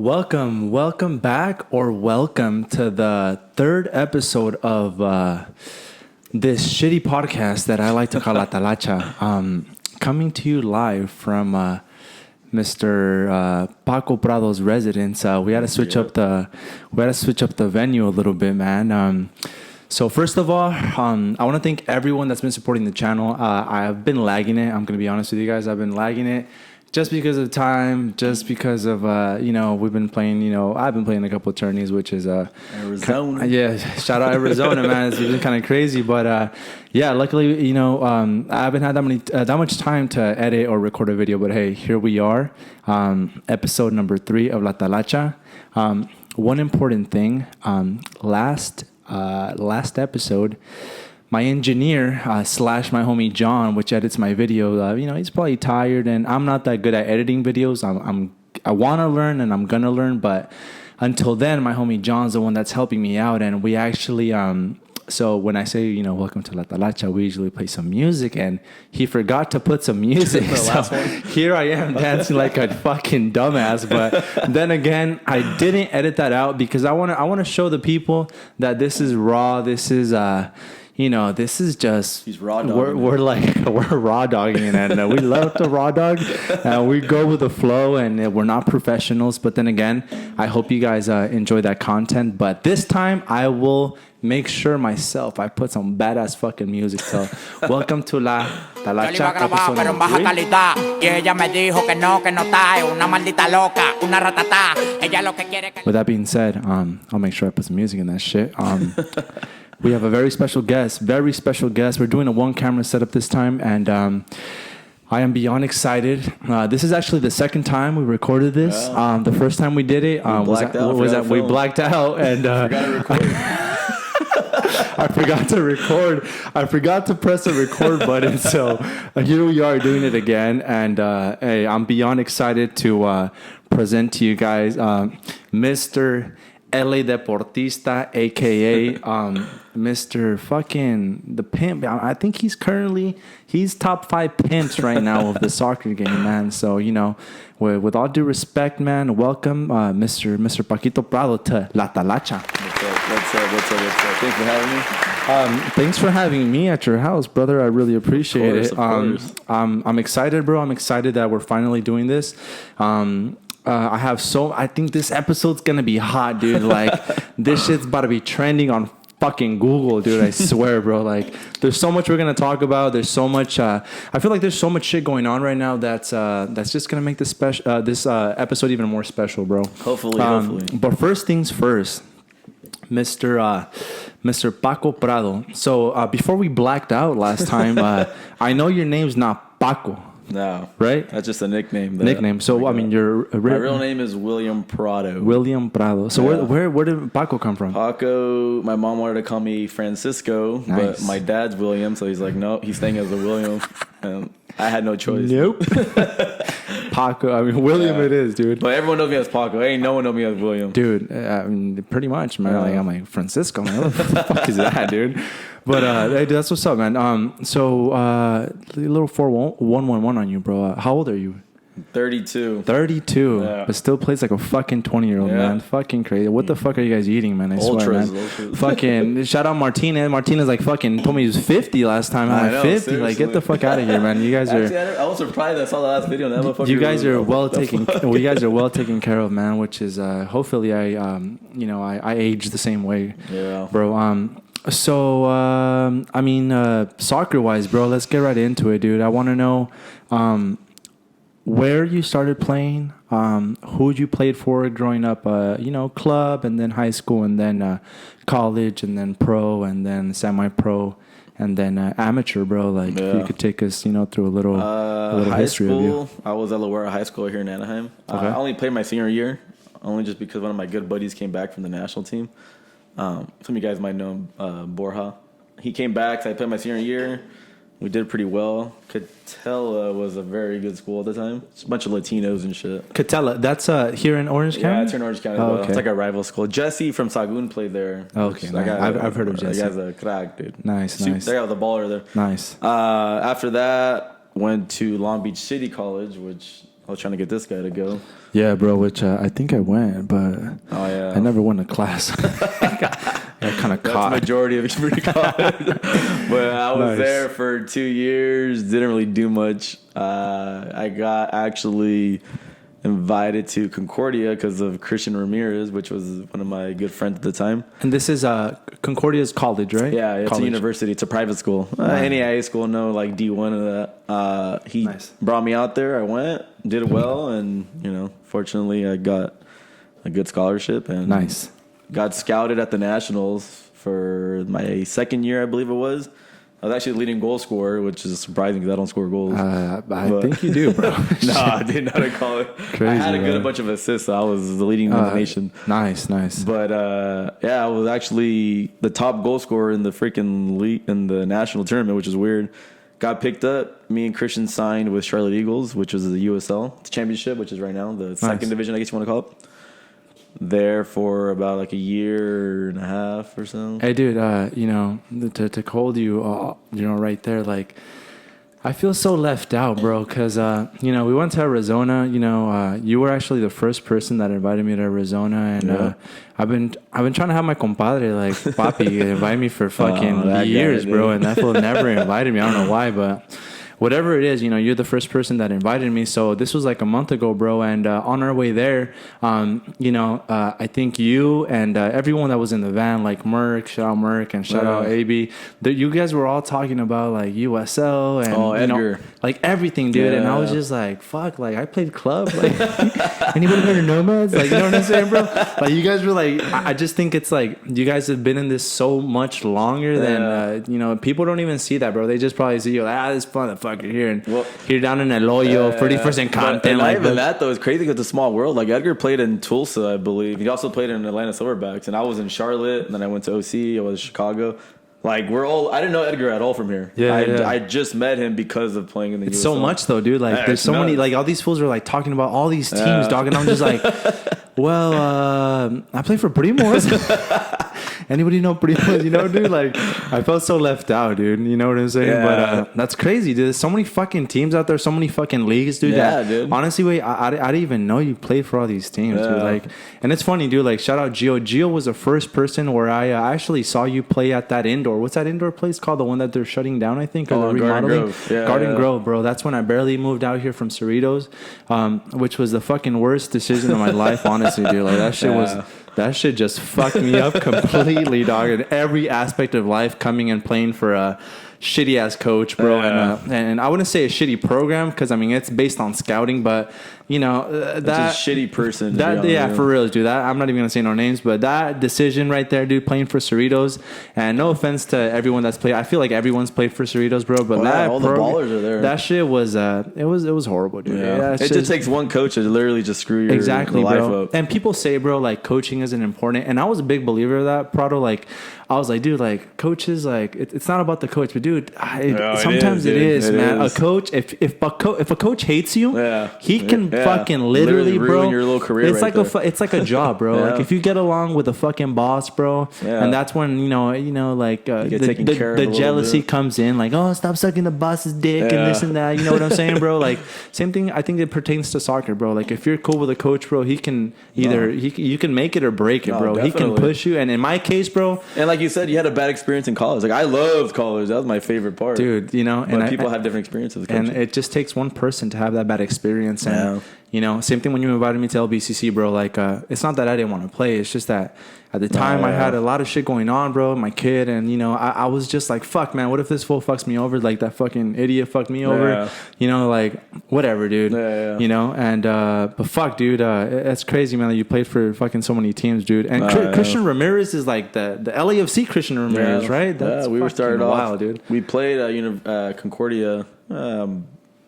Welcome back, or welcome to the third episode of this shitty podcast that I like to call La Talacha. Coming to you live from Mr. Paco Prado's residence. We had to switch up the venue a little bit, man. So first of all, I want to thank everyone that's been supporting the channel. I've been lagging it. I'm gonna be honest with you guys. I've been lagging it. Just because of time, just because of, we've been playing, I've been playing a couple of tourneys, which is... Arizona. Shout out Arizona, man. It's been kind of crazy. But, luckily, I haven't had that much time to edit or record a video. But, hey, here we are. Episode number 3 of La Talacha. One important thing. Last episode... My engineer / my homie John, which edits my video, he's probably tired, and I'm not that good at editing videos. I want to learn, and I'm gonna learn, but until then, my homie John's the one that's helping me out, and we actually so when I say welcome to La Talacha, we usually play some music, and he forgot to put some music. So here I am dancing like a fucking dumbass. But then again, I didn't edit that out because I want to show the people that this is raw. This is this is just... He's raw dogging. We're raw dogging it, and we love to raw dog. We go with the flow, and we're not professionals. But then again, I hope you guys enjoy that content. But this time, I will make sure myself I put some badass fucking music. So, welcome to La Talacha. With that being said, I'll make sure I put some music in that shit. We have a very special guest. We're doing a one-camera setup this time, and I am beyond excited. This is actually the second time we recorded this. Yeah. The first time we did it we blacked out, and I forgot to record. I forgot to press the record button. So here we are doing it again, and hey, I'm beyond excited to present to you guys Mr. LA Deportista, aka Mr. fucking the pimp. I think he's top 5 pimps right now of the soccer game, man. So with all due respect, man, welcome Mr. Pakito Prado to La Talacha. What's up? Thanks for having me. Thanks for having me at your house, brother. I really appreciate it. Of course. I'm excited, bro. I'm excited that we're finally doing this. I think this episode's gonna be hot, dude. Like, this shit's about to be trending on fucking Google, dude. I swear, bro. Like, there's so much we're gonna talk about. There's so much. I feel like there's so much shit going on right now that's just gonna make this episode even more special, bro. Hopefully. But first things first, Mr. Paco Prado. So before we blacked out last time, I know your name's not Paco. No. Right? That's just a nickname. So, my real name is William Prado. So, where did Paco come from? Paco, my mom wanted to call me Francisco, nice. But my dad's William, so he's like, no, he's staying as a William. And I had no choice. Nope. Paco, William it is, dude. But everyone knows me as Paco. Ain't no one know me as William. Dude, pretty much, man. I'm like, Francisco, man. What the fuck is that, dude? But hey, that's what's up, man. So little 4111 on you, bro. How old are you? 32. 32. Yeah. But still plays like a fucking 20-year-old, man. Fucking crazy. What the fuck are you guys eating, man? I swear, man. Fucking shout out Martinez. Martinez like fucking told me he was 50 last time. I'm like, 50? Seriously. Like, get the fuck out of here, man. You guys are... Actually, I was surprised I saw the last video. And that you guys are well taken care of, man, which is hopefully I age the same way. Yeah. Bro, soccer-wise, bro, let's get right into it, dude. I want to know where you started playing, who you played for growing up, club, and then high school, and then college, and then pro, and then semi-pro, and then amateur, bro. Like, if you could take us, through a little history of you. I was at Loera High School here in Anaheim. Okay. I only played my senior year, only just because one of my good buddies came back from the national team. Some of you guys might know him, Borja. He came back, so I played my senior year. We did pretty well. Catella was a very good school at the time. It's a bunch of Latinos and shit. Catella, that's here in Orange County? Yeah, it's in Orange County. Okay. It's like a rival school. Jesse from Sagun played there. Okay, nice. I've heard of Jesse. That guy's a crack, dude. Nice. They got the baller there. Nice. After that, went to Long Beach City College, which I was trying to get this guy to go. Yeah, bro. Which I think I went, but I never went to class. I kind of caught. That's the majority of community college. But I was there for 2 years. Didn't really do much. I got actually invited to Concordia because of Christian Ramirez, which was one of my good friends at the time. And this is Concordia's college, right? Yeah, it's college. a university. It's a private school. NAIA school, no like D1 of that. He brought me out there. I went, did well, and fortunately I got a good scholarship and got scouted at the Nationals for my second year, I believe it was. I was actually the leading goal scorer, which is surprising because I don't score goals. I think you do, bro. No, I did not call it. Crazy, I had a bunch of assists, so I was the leading in the nation. Nice. But I was actually the top goal scorer in the freaking league in the national tournament, which is weird. Got picked up. Me and Christian signed with Charlotte Eagles, which was the USL championship, which is right now the second division, I guess you want to call it. There for about like a year and a half or so. Hey, dude, to hold you, right there, like, I feel so left out, bro, because, we went to Arizona, you were actually the first person that invited me to Arizona, and I've been trying to have my compadre, like, Papi, invite me for fucking years, bro, and that fool never invited me. I don't know why, but... Whatever it is, you're the first person that invited me. So this was like a month ago, bro. And on our way there, I think you and everyone that was in the van, like Merck, shout out Merck and shout out AB, you guys were all talking about like USL and Edgar. Like everything, dude. Yeah. And I was just like, fuck, like I played club. Like anybody heard of Nomads? Like, you know what I'm saying, bro? Like you guys were like, I just think it's like you guys have been in this so much longer than people don't even see that, bro. They just probably see you like, this motherfucker here and here down in El Hoyo, 31st and Content. Not even that though. It's crazy because it's a small world. Like Edgar played in Tulsa, I believe. He also played in Atlanta Silverbacks, and I was in Charlotte, and then I went to OC. I was in Chicago. Like I didn't know Edgar at all from here. I just met him because of playing in the. It's USL. So much though, dude. Like there's so many. Like all these fools are like talking about all these teams, dog, and I'm just like, well, I play for Primos. Anybody know Primos? Dude. Like I felt so left out, dude. You know what I'm saying? Yeah. But that's crazy, dude. There's so many fucking teams out there, so many fucking leagues, dude. Yeah, dude. Honestly, wait, I didn't even know you played for all these teams, dude. Like, and it's funny, dude. Like, shout out Gio. Gio was the first person where I actually saw you play at that indoor. What's that indoor place called? The one that they're shutting down, I think, or the remodeling. Garden Grove, bro. That's when I barely moved out here from Cerritos, which was the fucking worst decision of my life, honestly, dude. Like that shit just fucked me up completely, dog. In every aspect of life, coming and playing for a shitty ass coach, bro, and I wouldn't say a shitty program because I mean it's based on scouting, but that just a shitty person. For real, dude. That I'm not even gonna say no names, but that decision right there, dude, playing for Cerritos, and no offense to everyone that's played. I feel like everyone's played for Cerritos, bro, but all the ballers are there. That shit was it was horrible, dude. Yeah. It just takes one coach to literally just screw your life up. And people say, bro, like coaching isn't important, and I was a big believer of that, Prado. Like I was like, dude, like coaches, like it's not about the coach, but dude, sometimes it is, man. A coach, if a coach hates you, he can fucking literally ruin bro, your little career. It's it's like a job, bro. Like if you get along with a fucking boss, bro, and that's when like the jealousy comes in, like stop sucking the boss's dick and this and that. You know what I'm saying, bro? Like same thing. I think it pertains to soccer, bro. Like if you're cool with a coach, bro, he can you can make it or break it, bro. Definitely. He can push you, and in my case, bro, and like you said, you had a bad experience in college. Like I loved college. That was my favorite part, dude. But people have different experiences, and it just takes one person to have that bad experience. And same thing when you invited me to LBCC, bro. Like it's not that I didn't want to play. It's just that at the time I had a lot of shit going on, bro. My kid, and I was just like, fuck, man. What if this fool fucks me over? Like that fucking idiot fucked me over. Like whatever, dude. And but fuck, dude. It's crazy, man. That you played for fucking so many teams, dude. And Christian Ramirez is like the LAFC Christian Ramirez, right? That's we were started wild, off, dude. We played Concordia.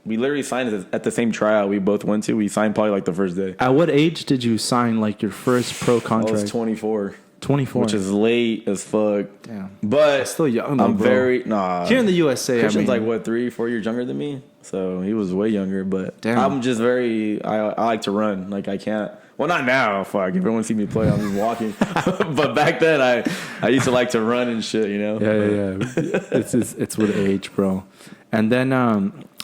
We literally signed at the same tryout we both went to. We signed probably like the first day. At what age did you sign like your first pro contract? I was 24. 24. Which is late as fuck. Damn. But that's still young though, I'm bro. Here in the USA, Christian's like what, 3-4 years younger than me? So he was way younger, but I'm just I like to run. Like I can't. Well, not now. Fuck. If everyone see me play, I'm just walking. But back then, I used to like to run and shit. Yeah. It's with age, bro. And then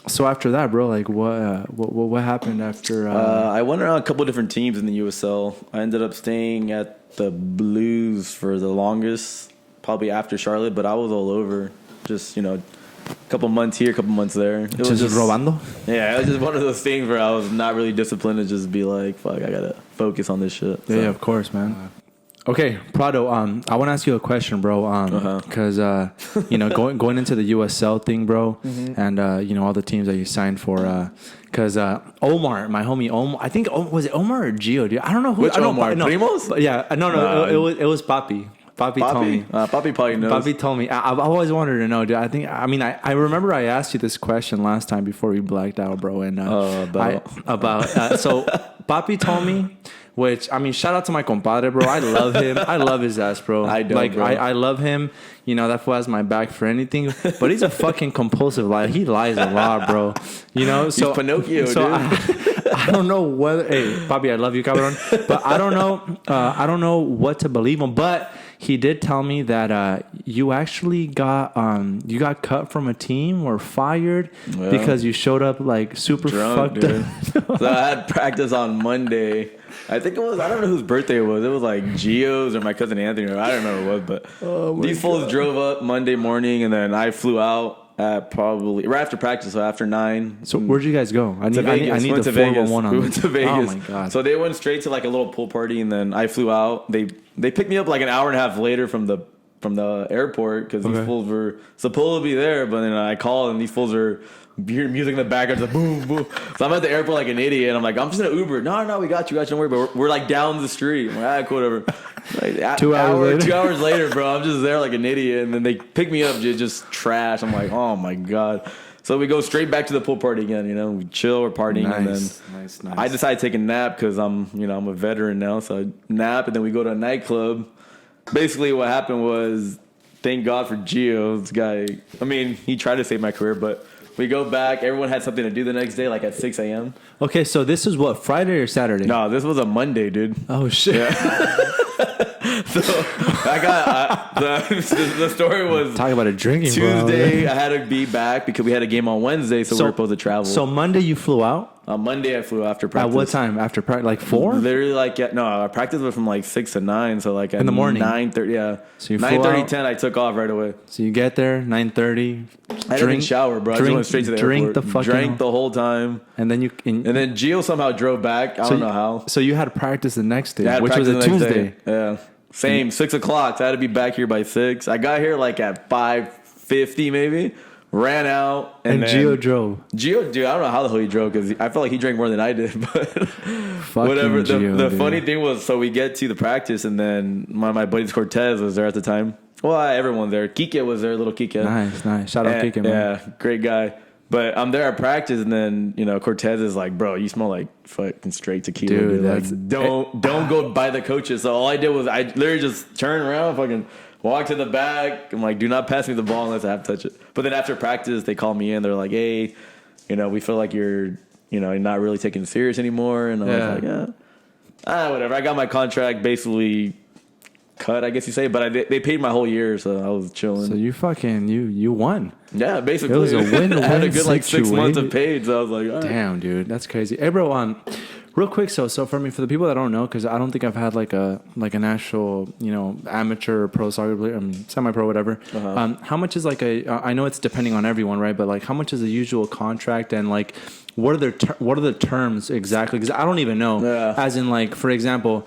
So after that, bro, like what happened after? I went around a couple of different teams in the USL. I ended up staying at the Blues for the longest, probably after Charlotte, but I was all over. Just, a couple months here, a couple months there. It was just robando? Yeah, it was just one of those things where I was not really disciplined to just be like, fuck, I gotta focus on this shit. Yeah, of course, man. Okay, Prado, I want to ask you a question, bro. Because going into the USL thing, bro, and all the teams that you signed for, because Omar, my homie Omar, I think was it Omar or Gio? Dude? I don't know who. Which I don't Omar? know. Primos? Yeah, no, it was Papi. Papi told me. Papi probably knows. Papi told me. I've always wanted to know, dude. I remember I asked you this question last time before we blacked out, bro. And so Papi told me. Which, shout out to my compadre, bro. I love him. I love his ass, bro. I don't, bro. I love him. That fool has my back for anything. But he's a fucking compulsive liar. He lies a lot, bro. So he's Pinocchio, dude. I don't know whether... Hey, Papi, I love you, cabron. But I don't know what to believe him. But he did tell me that you actually got cut from a team or fired because you showed up like super drunk, fucked up. So I had practice on Monday. I think it was, I don't know whose birthday it was. It was like Gio's or my cousin Anthony, or I don't know what it was. But these fools drove up Monday morning, and then I flew out at probably right after practice, so after 9. So where'd you guys go? I need the 411 on. We went to Vegas. Oh my god! So they went straight to like a little pool party, and then I flew out. They picked me up like an hour and a half later from the airport because these fools were supposed to be there, but then I called and these fools are hearing music in the background, like boom, boom. So I'm at the airport like an idiot, and I'm like, I'm just in an Uber. No, we got you, don't worry. But we're like down the street. I'm like, cool, whatever. Like, 2 hours later. 2 hours later, bro, I'm just there like an idiot, and then they pick me up, just trash. I'm like, oh my god. So we go straight back to the pool party again. We chill, we're partying, and then nice. I decide to take a nap because I'm a veteran now. So I nap, and then we go to a nightclub. Basically, what happened was, thank God for Gio, this guy. He tried to save my career, but we go back. Everyone had something to do the next day, like at 6 a.m. Okay, so this is what, Friday or Saturday? No, this was a Monday, dude. Oh shit. Yeah. So I got the story was talk about a drinking Tuesday. bro. I had to be back because we had a game on Wednesday, so we were supposed to travel. So Monday you flew out. On Monday I flew after practice. At what time? After practice, like 4? Literally, our practice was from like 6 to 9. So like at in the morning, 9:30. Yeah. So you 9:30, 10. I took off right away. So you get there 9:30. I didn't even shower, bro. I just went straight to the airport. Drank the whole time, and then then Gio somehow drove back. I don't know how. So you had practice the next day, which was a Tuesday. Yeah. Same, 6 o'clock. So I had to be back here by 6. I got here like at 5:50 maybe. Ran out. And Gio drove. Gio, dude, I don't know how the hell he drove because I felt like he drank more than I did. But whatever. The funny thing was, so we get to the practice, and then one of my buddies, Cortez, was there at the time. Well, everyone there. Kike was there, little Kike. Nice. Shout out Kike, man. Yeah, great guy. But I'm there at practice, and then Cortez is like, "Bro, you smell like fucking straight tequila, dude. Like, don't go by the coaches." So all I did was I literally just turned around, fucking walked to the back. I'm like, "Do not pass me the ball unless I have to touch it." But then after practice, they call me in. They're like, "Hey, we feel like you're not really taking it serious anymore." And I was like, whatever. I got my contract basically cut, I guess you say, but they paid my whole year, so I was chilling. So you fucking you won. Yeah, basically. It was a win-win. I had a good like 6 months situation. of paid, so I was like, all right. Damn, dude, that's crazy. Hey, bro, real quick, so for me, for the people that don't know, because I don't think I've had like an actual amateur or pro soccer player, semi-pro, whatever. How much is like I know it's depending on everyone, right? But like, how much is the usual contract, and like, what are the terms exactly? Because I don't even know. Yeah. As in, like, for example,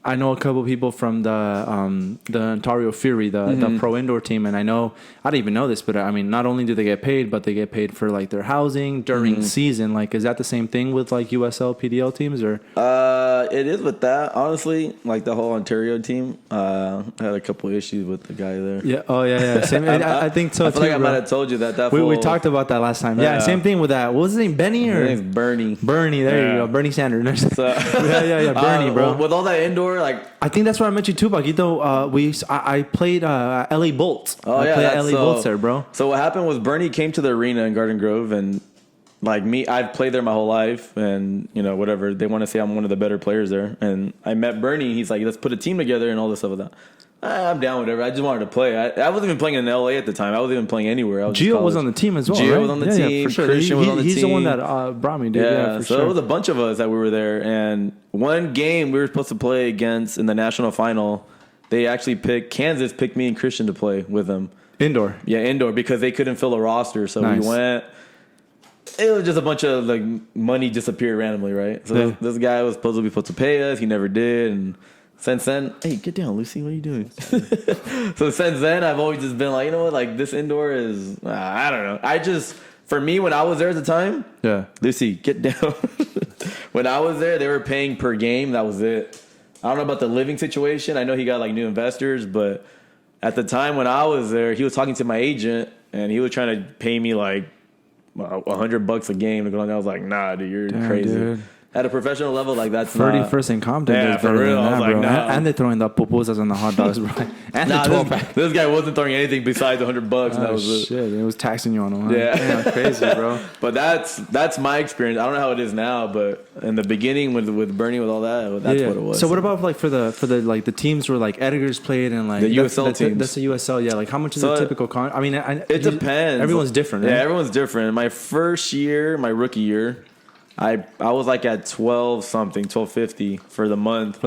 I know a couple of people from the Ontario Fury, the pro indoor team, and I didn't even know this, but not only do they get paid, but they get paid for like their housing during season. Like, is that the same thing with like USL, PDL teams, or? It is with that. Honestly, like the whole Ontario team, I had a couple issues with the guy there. Yeah. Oh yeah. Same. I think so I feel too. like I might have told you that. We talked about that last time. Yeah. Same thing with that. What was his name? Benny or? His name's Bernie. Bernie. There you go. Bernie Sanders. So, yeah. Bernie, bro. With all that indoor, like, I think that's where I met you too, Pakito. I played LA Bolts. I played LA Bolts there, bro. So what happened was Bernie came to the arena in Garden Grove, and like me, I've played there my whole life, and whatever, they want to say I'm one of the better players there. And I met Bernie. He's like, let's put a team together and all this stuff with that. I'm down with whatever. I just wanted to play. I wasn't even playing in LA at the time. I wasn't even playing anywhere. I was Gio was on the team as well. Gio right? was on the team. Yeah, for sure. Christian was on the team. He's the one that brought me, dude. Yeah, for so sure. it was a bunch of us that we were there. And one game we were supposed to play against in the national final, they actually Kansas picked me and Christian to play with them. Indoor. Yeah, indoor, because they couldn't fill a roster. So we went. It was just a bunch of like money disappeared randomly, right? So this guy was supposed to pay us. He never did. And since then, hey, get down, Lucy. What are you doing? So since then, I've always just been like, you know what? Like this indoor is, I don't know. For me, when I was there at the time, Lucy, get down. When I was there, they were paying per game. That was it. I don't know about the living situation. I know he got like new investors, but at the time when I was there, he was talking to my agent and he was trying to pay me like $100 a game to go on. I was like, nah, dude, you're crazy. Dude. At a professional level, like that's 31st in Compton. Yeah, for real. I was like, bro. nah. And they're throwing the pupusas and the hot dogs, bro. And the 12 pack. This guy wasn't throwing anything besides $100. Oh, that was shit. It was taxing you on them. Huh? Yeah. Damn, crazy, bro. But that's my experience. I don't know how it is now, but in the beginning with Bernie with all that, that's what it was. So what about like for the like the teams where like Edgar's played and like the USL teams? That's the USL. Yeah. Like how much is a typical I mean, it depends. Everyone's different. Right? Yeah, everyone's different. My first year, my rookie year, I was like at $12.50 for the month.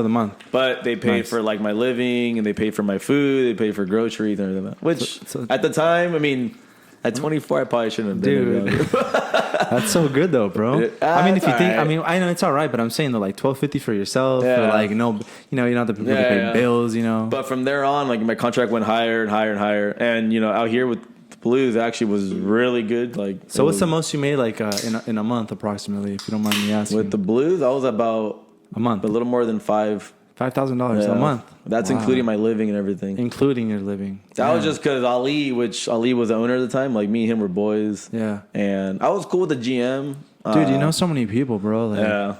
But they paid for like my living and they paid for my food, they paid for groceries and everything. Which at the time, I mean, at 24, I probably shouldn't have been. Dude, that's so good though, bro. I mean, if you think, I mean, I know it's all right, but I'm saying that like $12.50 for yourself, for like you don't have to pay bills, you know. But from there on, like my contract went higher and higher and higher, and out here with Blues actually was really good. Like, so what's the most you made like in a month approximately, if you don't mind me asking? With the Blues, I was about a month, a little more than $5,000 a month. That's including my living and everything. Including your living. That was just because Ali was the owner at the time. Like me and him were boys. Yeah, and I was cool with the GM. Dude, you know so many people, bro. Like, yeah.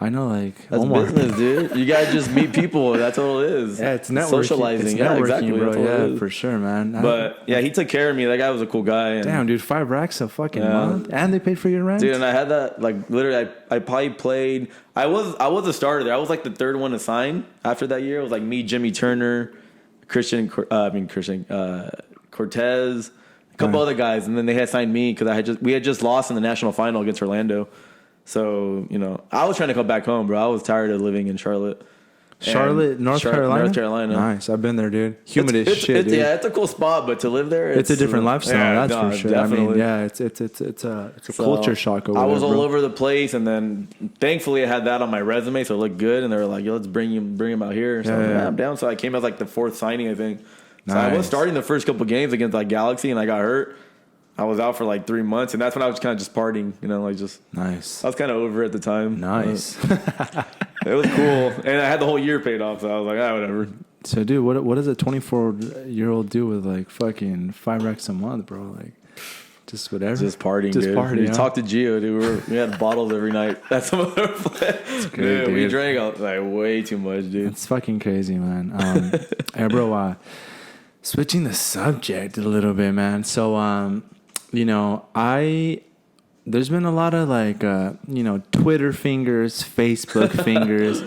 I know, like that's Omar. business, dude. You gotta just meet people. That's all it is. Yeah, it's networking. Socializing. It's networking, exactly, bro. Yeah, for sure, man. But yeah, he took care of me. That guy was a cool guy. And, damn, dude, $5 a fucking month, and they paid for your rent, dude. And I had that like literally. I probably played. I was a starter there. I was like the third one assigned after that year. It was like me, Jimmy Turner, Cortez, a couple other guys, and then they had signed me because we had just lost in the national final against Orlando. So, I was trying to come back home, bro. I was tired of living in Charlotte. North Carolina? North Carolina. Nice. I've been there, dude. Humid as shit, dude. Yeah, it's a cool spot, but to live there, it's a different lifestyle, that's for sure. Definitely. I mean, it's a culture shock over there, I was all over the place, and then thankfully I had that on my resume, so it looked good, and they were like, yo, let's bring him out here. So I'm down. So I came as like the fourth signing, I think. So I was starting the first couple games against like Galaxy, and I got hurt. I was out for like 3 months, and that's when I was kind of just partying, like just nice. I was kind of over at the time. Nice. It was cool, and I had the whole year paid off, so I was like, whatever. So, dude, what does a 24-year-old do with like fucking $5 a month, bro? Like, just whatever. Just partying, dude. Party. Talk to Gio, dude. We had bottles every night. That's some of our play. Dude, we drank like way too much, dude. It's fucking crazy, man. Hey, bro. Switching the subject a little bit, man. So, there's been a lot of like, Twitter fingers, Facebook fingers.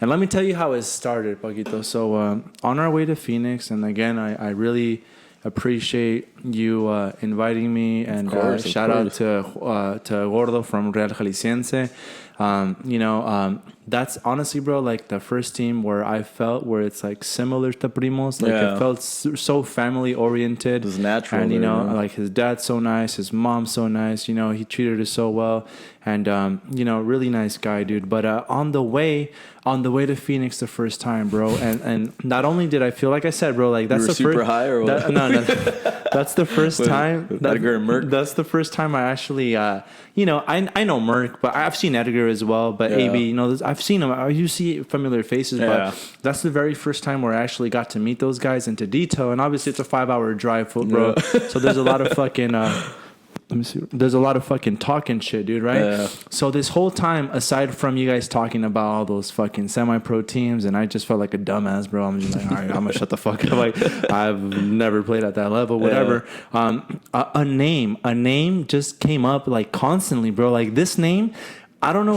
And let me tell you how it started, Pakito. So on our way to Phoenix, and again, I really appreciate you inviting me. And shout out to Gordo from Real Jalisciense. That's honestly, bro, like the first team where I felt where it's like similar to Primos. Like it felt so family oriented. It was natural. And, like his dad's so nice, his mom's so nice, he treated us so well. And, really nice guy, dude. But on the way to Phoenix the first time, bro, and not only did I feel, like I said, bro, like that's the super first high or what? No. That's the first time. Edgar and Merck? That's the first time I actually, I know Merck, but I've seen Edgar as well. But AB, I've seen him. You see familiar faces, but that's the very first time where I actually got to meet those guys into detail. And obviously, it's a 5-hour drive, bro. So there's a lot of fucking. Let me see. There's a lot of fucking talking shit, dude, right? Yeah. So this whole time, aside from you guys talking about all those fucking semi-pro teams, and I just felt like a dumbass, bro. I'm just like, all right, I'm gonna shut the fuck up. Like, I've never played at that level, whatever. Yeah. A name just came up like constantly, bro. Like this name, I don't know.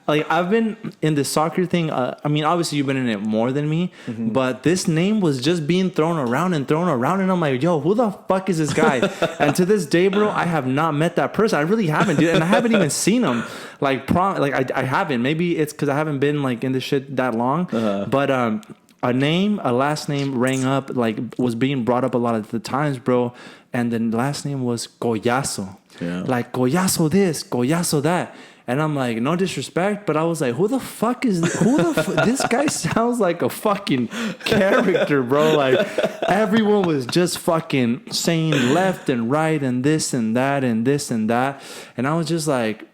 like I've been in the soccer thing. I mean, obviously you've been in it more than me, but this name was just being thrown around, and I'm like, yo, who the fuck is this guy? And to this day, bro, I have not met that person. I really haven't, dude, and I haven't even seen him. Like, I haven't. Maybe it's because I haven't been like in this shit that long. But a last name rang up, like was being brought up a lot of the times, bro. And the last name was Collazo. Yeah. Like Collazo this, Collazo that. And I'm like, no disrespect, but I was like, this guy sounds like a fucking character, bro. Like, everyone was just fucking saying left and right and this and that and this and that. And I was just like,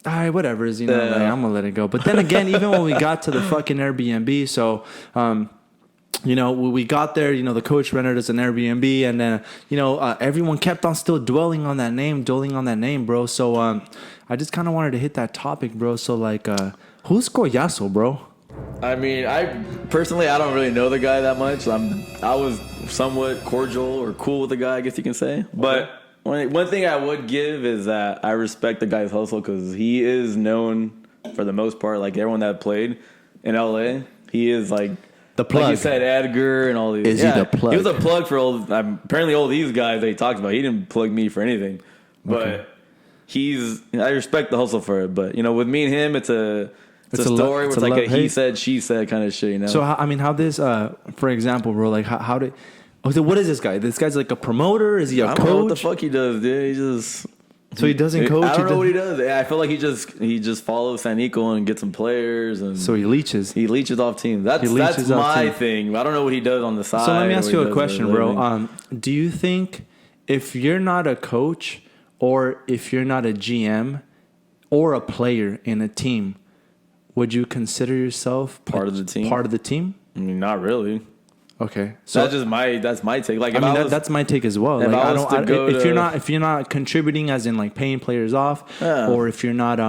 all right, whatever, like, I'm gonna let it go. But then again, even when we got to the fucking Airbnb, so, we got there, the coach rented us an Airbnb, and then, everyone kept on still dwelling on that name, bro. So, I just kind of wanted to hit that topic, bro. So, like, who's Collazo, bro? I mean, I don't really know the guy that much. I was somewhat cordial or cool with the guy, I guess you can say. But one thing I would give is that I respect the guy's hustle, because he is known for the most part, like everyone that played in LA, he is like the plug. Like you said, Edgar and all these. Is he the plug? He was a plug for apparently all these guys that he talked about. He didn't plug me for anything, but I respect the hustle for it. But with me and him, it's a story where it's like a he said, she said kind of shit. So how this, for example, bro, like how did? Oh, so what is this guy? This guy's like a promoter? Is he a coach? I don't know what the fuck he does, dude. So he doesn't coach? I don't know what he does. I feel like he just follows San Nico and gets some players. And so he leeches. He leeches off teams. That's my thing. I don't know what he does on the side. So let me ask you a question, bro. Do you think if you're not a coach or if you're not a GM or a player in a team, would you consider yourself part of the team? Part of the team? I mean, not really. Okay, so that's my take. Like, that's my take as well. Like, if you're not contributing, as in like paying players off, or if you're not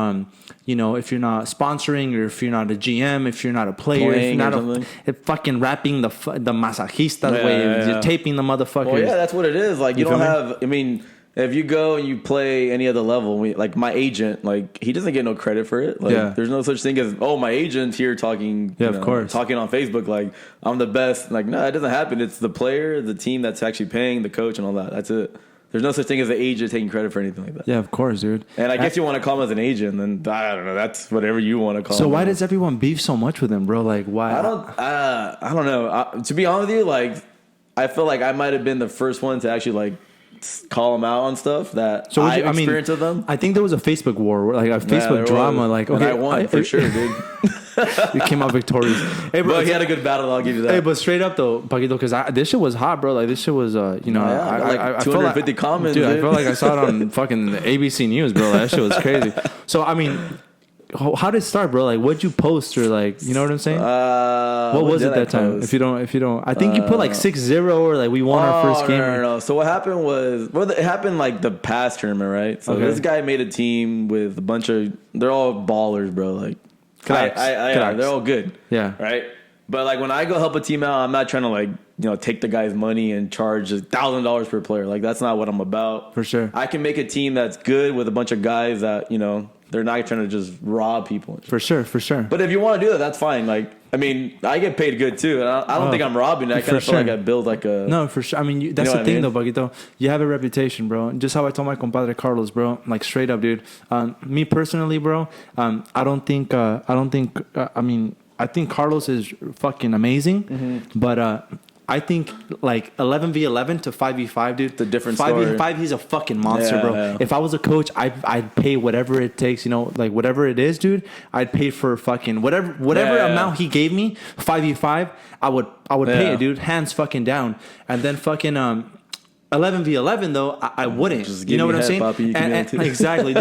if you're not sponsoring, or if you're not a GM, if you're not a player, if you're not fucking rapping the masajistas way, you're taping the motherfuckers. Well, yeah, that's what it is. Like, you don't have. I mean, if you go and you play any other level, like my agent, like he doesn't get no credit for it. Like, there's no such thing as, my agent's here talking. Of course, talking on Facebook like I'm the best. Like, no, it doesn't happen. It's the player, the team that's actually paying the coach and all that. That's it. There's no such thing as an agent taking credit for anything like that. Yeah, of course, dude. And I guess you want to call him as an agent, then I don't know. That's whatever you want to call him. So why does everyone beef so much with him, bro? Like, why? I don't know. To be honest with you, like, I feel like I might have been the first one to actually like call them out on stuff that I've experienced with them. I think there was a Facebook war, like a Facebook drama. Like, okay, and I won for sure, dude. You came out victorious. Hey, bro, he had a good battle. I'll give you that. Hey, but straight up though, Pakito, because this shit was hot, bro. Like, this shit was, I 250 comments, dude. I felt like I saw it on fucking ABC News, bro. That shit was crazy. So, I mean, how did it start, bro? Like, what'd you post, or like, you know what I'm saying? What was it that time? If you don't, I think you put like 6-0, or like we won our first game. No. So what happened was, it happened like the past tournament, right? So this guy made a team with a bunch of, they're all ballers, bro. Like, they're all good. Yeah. Right. But like when I go help a team out, I'm not trying to like, take the guy's money and charge $1,000 per player. Like, that's not what I'm about. For sure. I can make a team that's good with a bunch of guys that, they're not trying to just rob people. For sure. But if you want to do that, that's fine. Like, I mean, I get paid good too. And I don't think I'm robbing. I kind of feel like I build like a... No, for sure. I mean, that's the thing though, Pakito. You have a reputation, bro. Just how I told my compadre Carlos, bro. Like, straight up, dude. Me personally, bro, I think Carlos is fucking amazing. But I think like 11v11 to 5v5, dude. It's a different story. 5v5, he's a fucking monster, bro. Yeah. If I was a coach, I'd pay whatever it takes, like whatever it is, dude. I'd pay for fucking whatever amount he gave me. 5v5, I would pay it, dude. Hands fucking down. And then fucking 11v11 though, I wouldn't. Just you know what I'm saying? Poppy, and exactly.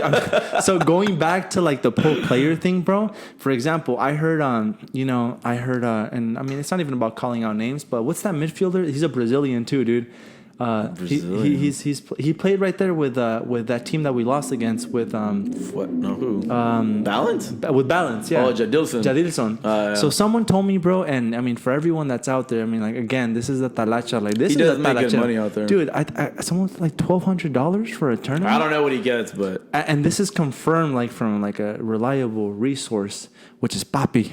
So going back to like the pro player thing, bro. For example, I heard and I mean, it's not even about calling out names, but what's that midfielder? He's a Brazilian too, dude. He played right there with that team that we lost against with What? No, who? Balance? with Balance, yeah. Oh, Jadilson. Yeah. So someone told me, bro, and I mean for everyone that's out there, I mean like again, this is the Talacha, like this He is does the make Talacha. good money out there, dude. Someone's like $1,200 for a tournament. I don't know what he gets, but And this is confirmed like from like a reliable resource, which is Papi.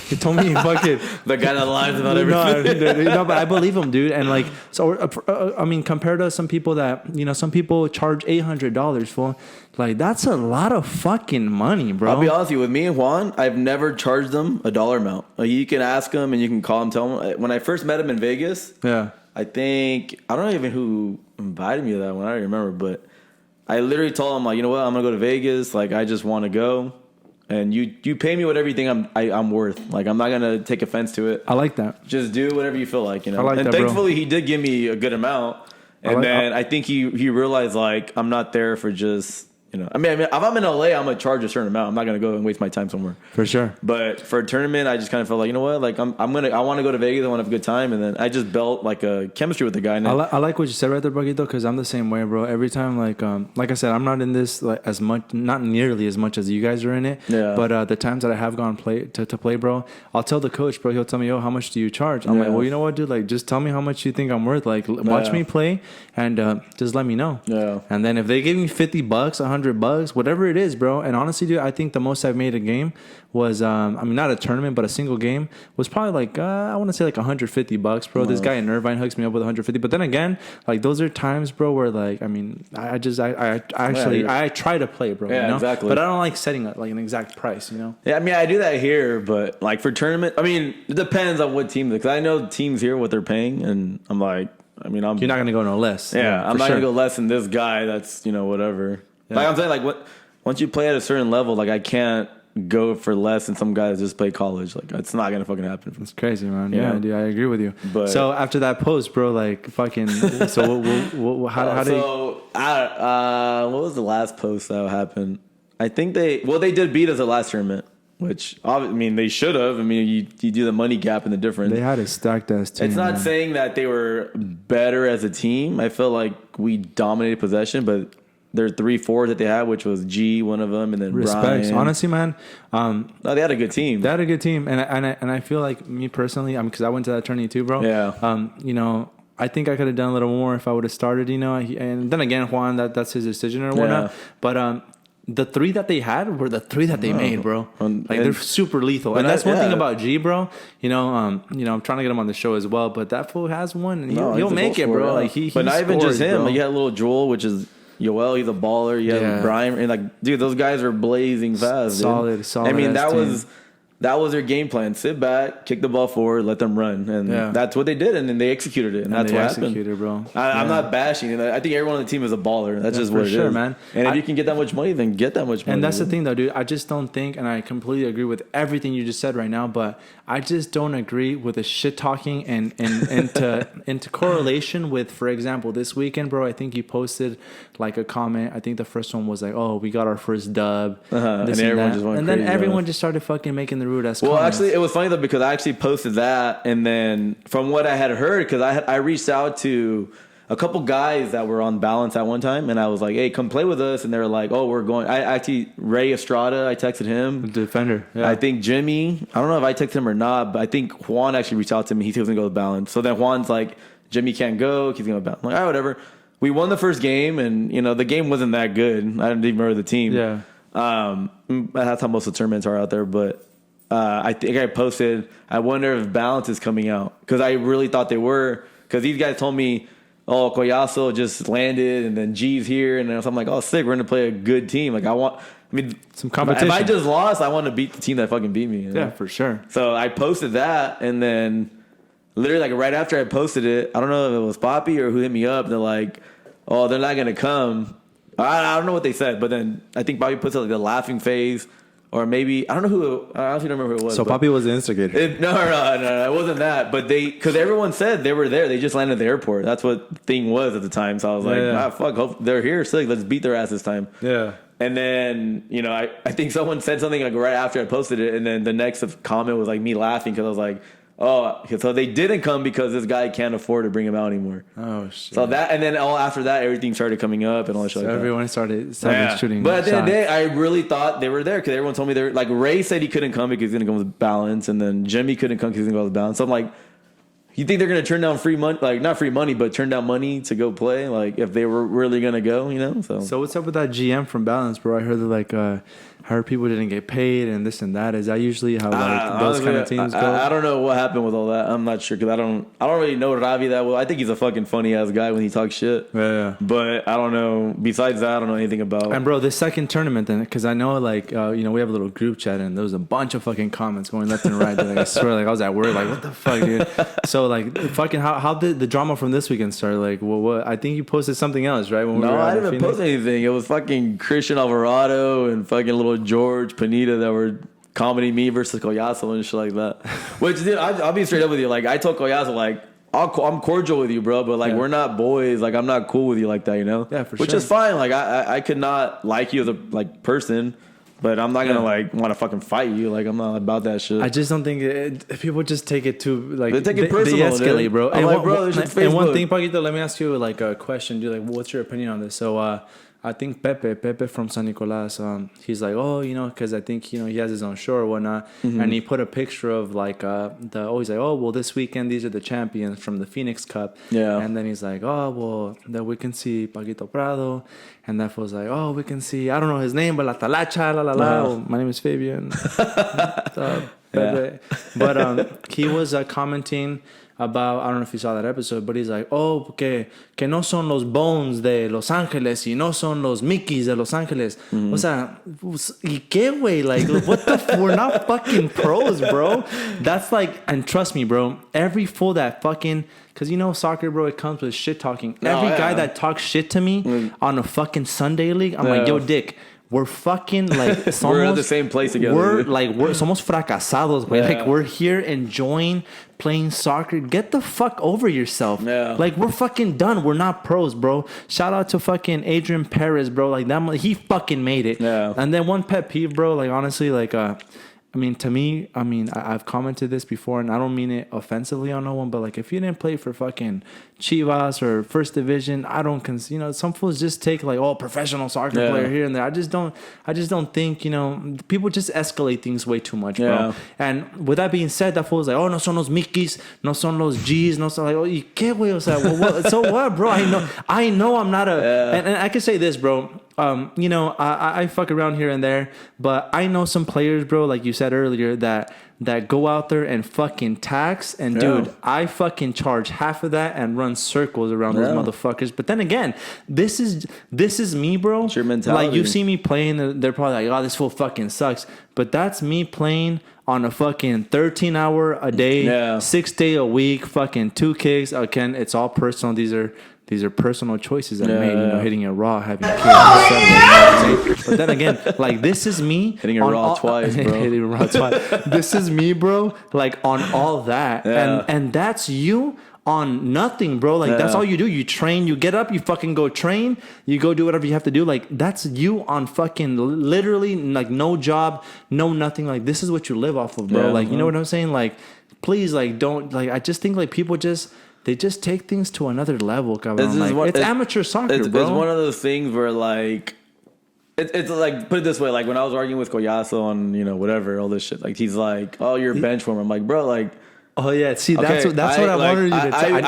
He told me fucking the guy that lies about everything. no, but I believe him, dude. And like, so I mean, compared to some people that some people charge $800 for, like that's a lot of fucking money, bro. I'll be honest with you, with me and Juan, I've never charged them a dollar amount. Like, you can ask him and you can call him, tell him. When I first met him in Vegas, Yeah. I don't know even who invited me to that one. I don't remember, but I literally told him like, you know what, I'm gonna go to Vegas. Like, I just want to go, and you pay me whatever you think I'm worth. Like, I'm not gonna take offense to it. I like that. Just do whatever you feel like, I like and that, thankfully, bro. he did give me a good amount. And then I think he realized like I'm not there for just. I mean, if I'm in LA, I'm gonna charge a certain amount. I'm not gonna go and waste my time somewhere. For sure. But for a tournament, I just kind of felt like, you know what, like I want to go to Vegas. I want to have a good time, and then I just built like a chemistry with the guy. I like what you said right there, Pakito, because I'm the same way, bro. Every time, like I said, I'm not in this like as much, not nearly as much as you guys are in it. Yeah. But the times that I have gone to play, bro, I'll tell the coach, bro. He'll tell me, yo, how much do you charge? I'm like, well, you know what, dude? Like, just tell me how much you think I'm worth. Like, watch me play, and just let me know. Yeah. And then if they give me $50, $100, whatever it is, bro. And honestly, dude, I think the most I've made a game was, I mean, not a tournament, but a single game was probably like, I want to say like $150, bro. This guy in Irvine hooks me up with 150. But then again, like those are times, bro, where like, I mean, I try to play, bro. Yeah, exactly. But I don't like setting like an exact price, Yeah, I mean, I do that here, but like for tournament, I mean, it depends on what team. Because I know teams here what they're paying, and I'm like, I mean, you're not gonna go no less. Yeah, I'm not gonna go less than this guy. That's whatever. Yeah. Like I'm saying, like once you play at a certain level, like I can't go for less than some guy that just play college. Like it's not gonna fucking happen. It's crazy, man. Yeah, dude, I agree with you. But so after that post, bro, like fucking. So how did? What was the last post that happened? I think they did beat us at last tournament. Which, I mean, they should have. I mean, you do the money gap and the difference. They had a stacked ass team. It's not saying that they were better as a team. I feel like we dominated possession, but their 3-4 that they had, which was G, one of them, and then respects. Brian. Honestly, man. No, they had a good team. They had a good team, and I feel like me personally, because I went to that tourney too, bro. Yeah. I think I could have done a little more if I would have started. And then again, Juan, that's his decision or whatnot. Yeah. But the 3 that they had were the 3 that they made, bro. Like they're super lethal, and that's one thing about G, bro. I'm trying to get him on the show as well, but that fool has one, and he'll make it, bro. Like but not even just him. Bro. Like you had little Joel, which is Yoel. He's a baller. You have Brian, and like, dude, those guys are blazing fast. Solid. I mean, that was their game plan. Sit back, kick the ball forward, let them run. And that's what they did. And then they executed it. And that's what happened. Bro. I'm not bashing it. I think everyone on the team is a baller. That's just what it is. Man. And if you can get that much money, then get that much money. And that's the thing, though, dude. I just don't think, and I completely agree with everything you just said right now, but I just don't agree with the shit talking and into correlation with, for example, this weekend, bro, I think you posted like a comment. I think the first one was like, oh, we got our first dub. And everyone just went crazy. And then everyone just started fucking making the rude ass comments. Well, actually, it was funny though, because I actually posted that, and then from what I had heard, because I reached out to a couple guys that were on Balance at one time, and I was like, hey, come play with us. And they were like, oh, we're going. Ray Estrada, I texted him. The defender. Yeah. I think Jimmy, I don't know if I texted him or not, but I think Juan actually reached out to me. He was going to go to Balance. So then Juan's like, Jimmy can't go. He's going to Balance. I'm like, all right, whatever. We won the first game, and the game wasn't that good. I didn't even remember the team. Yeah. That's how most of the tournaments are out there, but I think I posted, I wonder if Balance is coming out, because I really thought they were, because these guys told me, oh, Collazo just landed, and then G's here, and then I'm like, oh, sick, we're going to play a good team. Like, some competition. If I just lost, I want to beat the team that fucking beat me. Yeah, for sure. So I posted that, and then literally like right after I posted it, I don't know if it was Poppy or who hit me up, they're like, oh, they're not going to come. I don't know what they said, but then I think Bobby puts like the laughing face, or maybe I don't know who. I honestly don't remember who it was. So Poppy was the instigator. No, it wasn't that. But because everyone said they were there, they just landed at the airport. That's what the thing was at the time. So I was like, fuck, hope they're here. Sick, let's beat their ass this time. Yeah. And then I think someone said something like right after I posted it, and then the next comment was like me laughing because I was like, Oh, so they didn't come because this guy can't afford to bring him out anymore. Oh shit. So that, and then all after that, everything started coming up and all that shit. So like everyone started that. shooting. But at the end of the shots. day, I really thought they were there because everyone told me they're like Ray said he couldn't come because he's gonna come with balance, and then Jimmy couldn't come because he's gonna go with balance. So I'm like, you think they're gonna turn down free money? Like not free money, but turn down money to go play? Like if they were really gonna go, you know? So what's up with that GM from Balance, bro? I heard that I heard people didn't get paid and this and that. Is that usually how those kind of teams go? I don't know what happened with all that. I'm not sure because I don't really know Ravi that well. I think he's a fucking funny ass guy when he talks shit. Yeah. But I don't know. Besides that, I don't know anything about. And bro, this second tournament then, because I know we have a little group chat and there was a bunch of fucking comments going left and right. Like, I swear, I was at work, like what the fuck, dude. So fucking how did the drama from this weekend start? Like what? I think you posted something else, right? When I didn't post anything. It was fucking Christian Alvarado and fucking little George Panita that were commenting me versus Collazo and shit like that. Which, dude, I'll be straight up with you. Like, I told Collazo, like, I'm cordial with you, bro, but like we're not boys. Like, I'm not cool with you like that, you know? Yeah, for Which sure. is fine. Like, I could not like you as a person, but I'm not gonna like want to fucking fight you. Like, I'm not about that shit. I just don't think people just take it too like they take it personal. They escalate, dude. bro. I'm like, bro, this is Facebook. And one thing, Pakito, let me ask you like a question, dude. Like, what's your opinion on this? So, I think Pepe from San Nicolas, he's like, because I think, he has his own show or whatnot. Mm-hmm. And he put a picture of like, he's like, this weekend, these are the champions from the Phoenix Cup. Yeah. And then he's like, that we can see Pakito Prado. And that was like, we can see, I don't know his name, but La Talacha, my name is Fabian. Pepe. Yeah. But he was commenting about, I don't know if you saw that episode, but he's like, que no son los Bones de Los Ángeles y no son los Mickeys de Los Ángeles. Mm-hmm. O sea, ¿y qué, güey? Like, what the we're not fucking pros, bro. That's like, and trust me, bro, every fool that fucking, because soccer, bro, it comes with shit talking. Every guy that talks shit to me on a fucking Sunday league, I'm like, yo, dick. We're fucking like we're at the same place together. We're somos fracasados, güey. Like we're here enjoying playing soccer. Get the fuck over yourself. Yeah. Like we're fucking done. We're not pros, bro. Shout out to fucking Adrian Perez, bro. Like that, he fucking made it. Yeah. And then one pet peeve, bro. Like honestly, like to me, I've commented this before, and I don't mean it offensively on no one, but like if you didn't play for fucking Chivas or First Division, I don't some fools just take like professional soccer player here and there. I just don't think people just escalate things way too much, bro. And with that being said, that fool's like, no son los Mickeys, no son los G's, no son like, ¿y qué, güey? O sea, what? So what, bro? I know I'm not and I can say this, bro. I fuck around here and there, but I know some players, bro, like you said earlier, that go out there and fucking tax. And dude, I fucking charge half of that and run circles around those motherfuckers. But then again, this is me, bro. It's your mentality. Like you see me playing, they're probably like, this fool fucking sucks. But that's me playing on a fucking 13-hour a day, 6 day a week, fucking 2 kicks. Again, it's all personal. These are personal choices I made, hitting it raw, having kids. But then again, like this is me hitting it raw twice, bro. Hitting it raw twice. This is me, bro. Like on all that, and that's you on nothing, bro. Like that's all you do. You train. You get up. You fucking go train. You go do whatever you have to do. Like that's you on fucking literally like no job, no nothing. Like this is what you live off of, bro. Like you know what I'm saying? Like please, like don't like. I just think like people They just take things to another level, cabrón. It's amateur soccer, bro. It's one of those things where, like, it's like, put it this way, like, when I was arguing with Collazo on, whatever, all this shit, like, he's like, you're a bench warmer. I'm like, bro, like... Oh, yeah. See, that's what I wanted you to tell.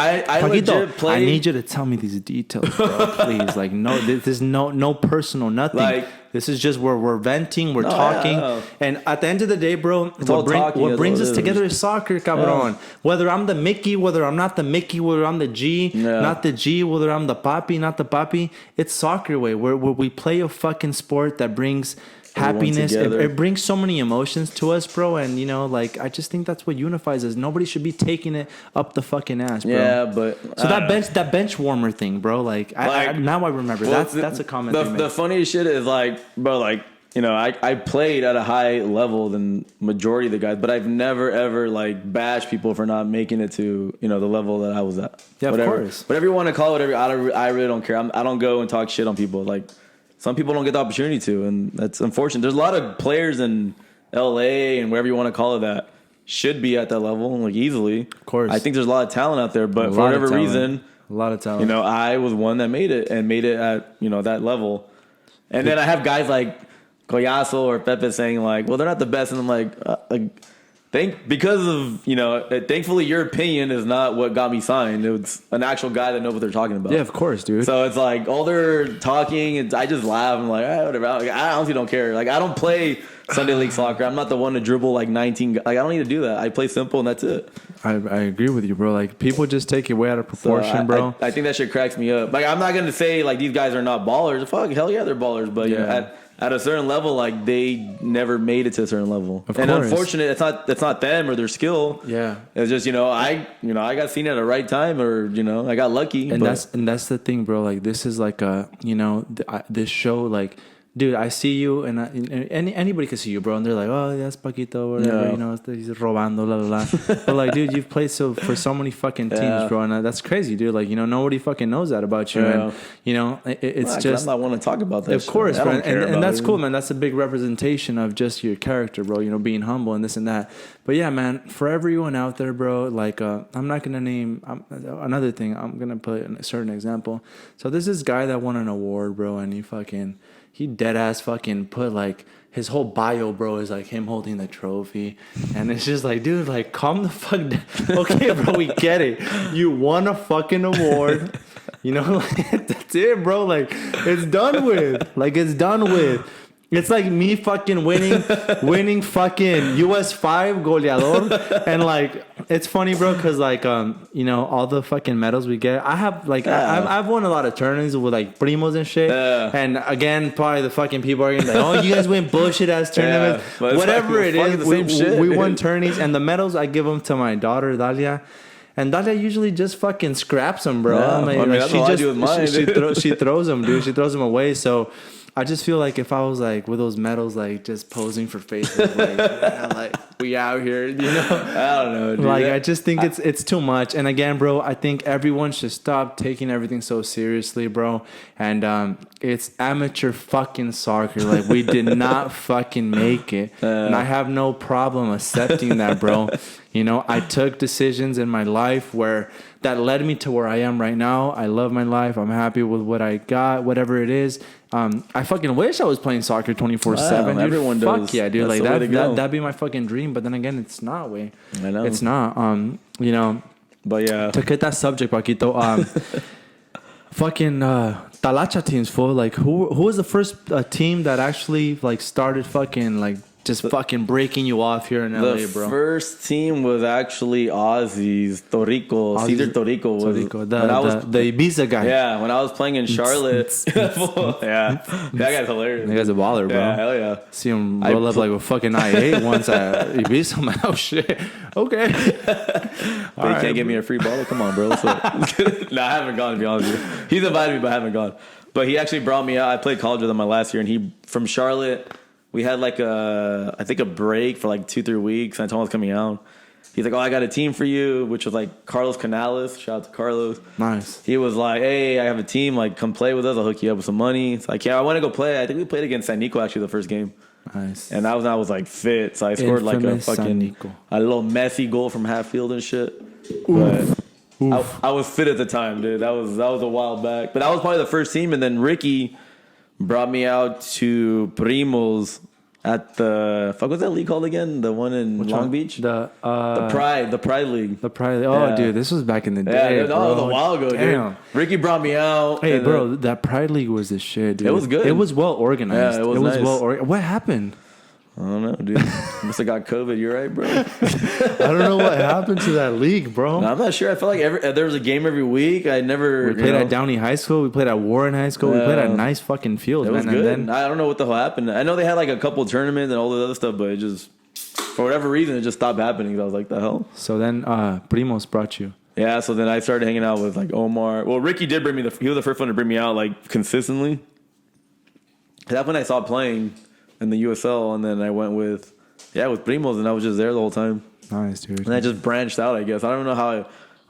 Pakito, I need you to tell me these details, bro, please. Like, no, this is no personal, nothing. Like, this is just where we're venting, we're talking. Yeah. And at the end of the day, bro, what brings us together is soccer, cabrón. Yeah. Whether I'm the Mickey, whether I'm not the Mickey, whether I'm the G, not the G, whether I'm the Papi, not the Papi. It's soccer way, where we play a fucking sport that brings... happiness. It brings so many emotions to us, bro. And like I just think that's what unifies us. Nobody should be taking it up the fucking ass, bro. Yeah, but so that bench warmer thing, bro. Like now I remember. Well, that's a comment. The funniest shit is like, bro, like I played at a high level than majority of the guys, but I've never ever like bashed people for not making it to the level that I was at. Yeah, whatever. Of course. Whatever you want to call it, I really don't care. I don't go and talk shit on people. Like. Some people don't get the opportunity to, and that's unfortunate. There's a lot of players in LA and wherever you want to call it should be at that level, like easily. Of course. I think there's a lot of talent out there, but for whatever reason, a lot of talent. you know, I was one that made it at, you know, that level. And then I have guys like Collazo or Pepe saying like, well, they're not the best. And I'm like, because of, you know, thankfully your opinion is not what got me signed. It's an actual guy that knows what they're talking about. Yeah, of course, dude. So it's like all they're talking, and I just laugh. I'm like, whatever. I honestly don't care. Like, I don't play Sunday League soccer. I'm not the one to dribble like 19. Like, I don't need to do that. I play simple and that's it. I agree with you, bro. Like, people just take it way out of proportion, bro. I think that shit cracks me up. Like, I'm not gonna say like these guys are not ballers. Fuck, hell yeah, they're ballers. But you know, at a certain level, like they never made it to a certain level. Of and course. Unfortunate, it's not them or their skill. Yeah, it's just I got seen at the right time, or I got lucky. And that's the thing, bro. Like this is like a this show like. Dude, I see you, and anybody can see you, bro. And they're like, "Oh, that's Pakito, or whatever." You know, he's robando, la la la. But like, dude, you've played for so many fucking teams, bro, and that's crazy, dude. Like, nobody fucking knows that about you, and it's just. I'm not want to talk about that. Of course, bro, and that's cool, man. That's a big representation of just your character, bro. Being humble and this and that. But yeah, man, for everyone out there, bro, like, I'm not gonna name another thing. I'm gonna put a certain example. So there's this guy that won an award, bro, and he dead ass fucking put like his whole bio, bro, is like him holding the trophy. And it's just like, dude, like calm the fuck down. Okay, bro, we get it. You won a fucking award. That's it, bro. Like it's done with. It's like me fucking winning fucking US 5 goleador. And like, it's funny, bro, because like, all the fucking medals we get. I have like, I've won a lot of tournaments with like primos and shit. And again, probably the fucking people are gonna be like, oh, you guys win bullshit ass tournaments. Whatever it is, we won tourneys. And the medals, I give them to my daughter, Dalia. And Dalia usually just fucking scraps them, bro. Yeah. That's what I do with mine. She throws them, dude. She throws them away. So I just feel like if I was like with those medals, like just posing for Facebook, like we out here, I don't know, dude. Like I just think it's too much. And again, bro, I think everyone should stop taking everything so seriously, bro. And it's amateur fucking soccer. Like we did not fucking make it, and I have no problem accepting that, bro. I took decisions in my life that led me to where I am right now. I love my life. I'm happy with what I got, whatever it is. I fucking wish I was playing soccer 24/7. Dude. Everyone does. Fuck yeah, dude. That's like that'd be my fucking dream. But then again, it's not. Way. I know. It's not. But yeah. To hit that subject, Pakito. Fucking Talacha teams, full. Like who was the first team that actually like started fucking like just fucking breaking you off here in LA, bro? The first team was actually Aussies. Cesar Torrico was the Ibiza guy. Yeah, when I was playing in Charlotte. Yeah, that guy's hilarious. That guy's a baller, bro. Yeah, hell yeah. See him roll up like a fucking I-8 once at Ibiza. I'm like, oh shit. Okay. But he can't give me a free ball. Come on, bro. So, no, I haven't gone, to be honest with you. He's invited me, but I haven't gone. But he actually brought me out. I played college with him my last year, and he from Charlotte. We had like I think a break for like 2-3 weeks. And I told him I was coming out. He's like, oh, I got a team for you, which was like Carlos Canales. Shout out to Carlos. Nice. He was like, hey, I have a team. Like, come play with us. I'll hook you up with some money. It's like, yeah, I want to go play. I think we played against San Nico actually the first game. Nice. And I was like fit. So I scored like a fucking a little messy goal from half field and shit. But I was fit at the time, dude. That was a while back. But that was probably the first team. And then Ricky brought me out to Primos at the what's that league called again? The one in Long Beach? The Pride League. The Pride. Oh, yeah. Dude, this was back in the day. Yeah, that was a while ago, dude. Ricky brought me out. Hey, bro, that Pride League was the shit, dude. It was good. It was well organized. Yeah, it was nice. Well organized. What happened? I don't know, dude. Must have got COVID. You're right, bro. I don't know what happened to that league, bro. No, I'm not sure. I felt like there was a game every week. We played at Downey High School. We played at Warren High School. We played at nice fucking fields, man. It was good. And then, I don't know what the hell happened. I know they had like a couple tournaments and all the other stuff, but it just, for whatever reason, it just stopped happening. I was like, the hell? So then Primos brought you. Yeah, so then I started hanging out with like Omar. Well, Ricky did bring me he was the first one to bring me out like consistently. That's when I stopped playing in the USL, and then I went with Primos, and I was just there the whole time. Nice, dude. And I just branched out, I guess. I don't know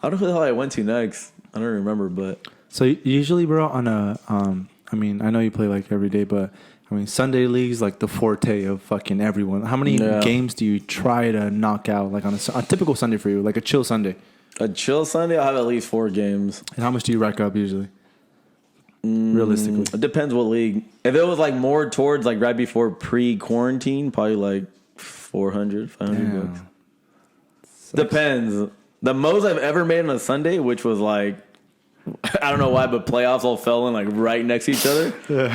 who the hell I went to next. I don't remember, but so usually, bro, on a I mean, I know you play like every day, but I mean, Sunday league's like the forte of fucking everyone. How many games do you try to knock out, like on a typical Sunday for you, like a chill Sunday? A chill Sunday, I'll have at least 4 games. And how much do you rack up usually? Realistically, it depends what league. If it was like more towards like right before pre-quarantine, probably like 400, 500 bucks. Depends. The most I've ever made on a Sunday, which was like, I don't know why, but playoffs all fell in like right next to each other,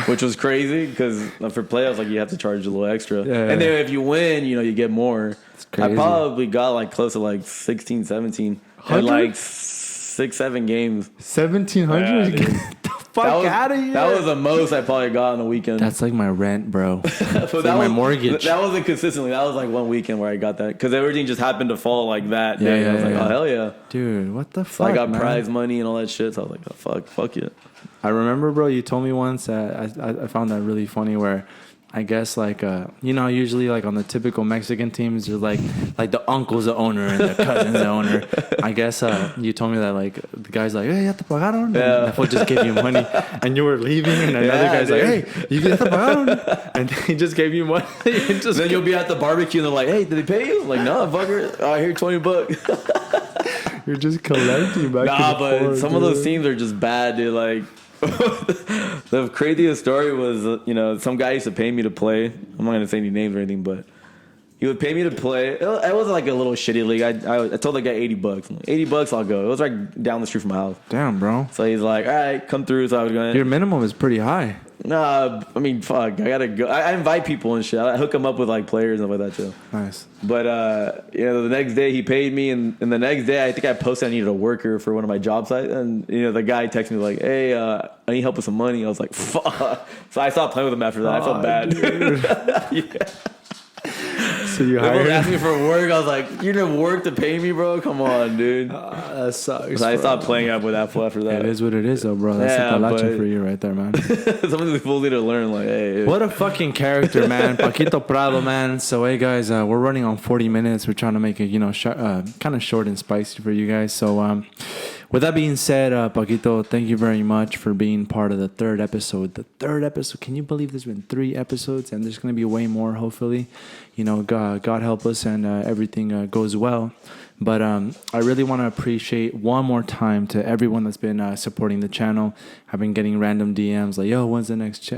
which was crazy because for playoffs, like you have to charge a little extra. And then if you win, you know, you get more. I probably got like close to like 16, 17 and like 6, 7 games. 1,700? Get the fuck out of here. That was the most I probably got on the weekend. That's like my rent, bro. That's like my mortgage. That wasn't consistently. That was like one weekend where I got that because everything just happened to fall like that day. I was like, oh, hell yeah. Dude, what the fuck, so I got prize money and all that shit. So I was like, oh, fuck it. I remember, bro, you told me once that I found that really funny where I guess like you know, usually like on the typical Mexican teams, there's like the uncle's the owner and the cousin's the owner. I guess you told me that like the guy's like, hey, ya te pagaron? And that fool just gave you money and you were leaving and another guy's like, hey, you ya te pagaron? And he just gave you money. And just then you'll be at the barbecue and they're like, hey, did they pay you? I'm like, no, fucker. Oh, here, $20. You're just collecting back. Nah, but some of those teams are just bad, dude. Like, the craziest story was, you know, some guy used to pay me to play. I'm not gonna say any names or anything, but he would pay me to play. It wasn't like a little shitty league. I told the guy $80. I'm like, $80, I'll go. It was right down the street from my house. Damn, bro. So he's like, all right, come through. So I was going. Your minimum is pretty high. Nah, I mean, fuck. I gotta go. I invite people and shit. I hook them up with like players and stuff like that too. Nice. But you know, the next day he paid me, and the next day I think I posted I needed a worker for one of my job sites, and you know, the guy texted me like, "Hey, I need help with some money." I was like, "Fuck!" So I stopped playing with him after that. I felt bad. Yeah. So you hired him? Asked me for work. I was like, "You're gonna work to pay me, bro? Come on, dude." That sucks. So I stopped playing up with that fool after that. It is what it is, though, bro. That's the Talacha for you right there, man. Something fully need to learn. Like, hey, what a fucking character, man. Pakito Prado, man. So, hey, guys, we're running on 40 minutes. We're trying to make it, you know, kind of short and spicy for you guys. So, with that being said, Pakito, thank you very much for being part of the third episode. The third episode. Can you believe there's been 3 episodes? And there's going to be way more, hopefully. You know, God help us and everything goes well. But I really want to appreciate one more time to everyone that's been supporting the channel. I've been getting random DMs like, yo, when's the next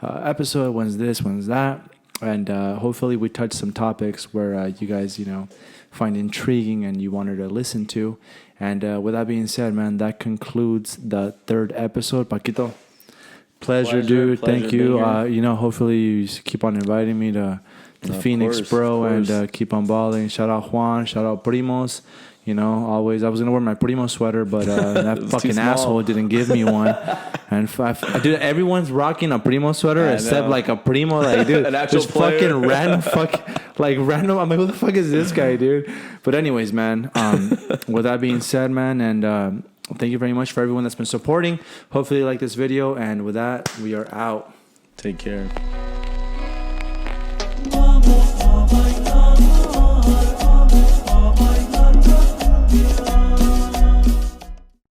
episode? When's this? When's that? And hopefully we touch some topics where you guys, you know, find intriguing and you wanted to listen to. And with that being said, man, that concludes the third episode. Pakito, pleasure, dude. Thank you. You know, hopefully you keep on inviting me to Phoenix, bro, and keep on balling. Shout out Juan. Shout out Primos. You know, always. I was gonna wear my Primo sweater, but that fucking asshole didn't give me one. And dude, everyone's rocking a Primo sweater except like a Primo, like dude, an actual just fucking random, random. I'm like, who the fuck is this guy, dude? But anyways, man. With that being said, man, and thank you very much for everyone that's been supporting. Hopefully, you like this video, and with that, we are out. Take care. Mama.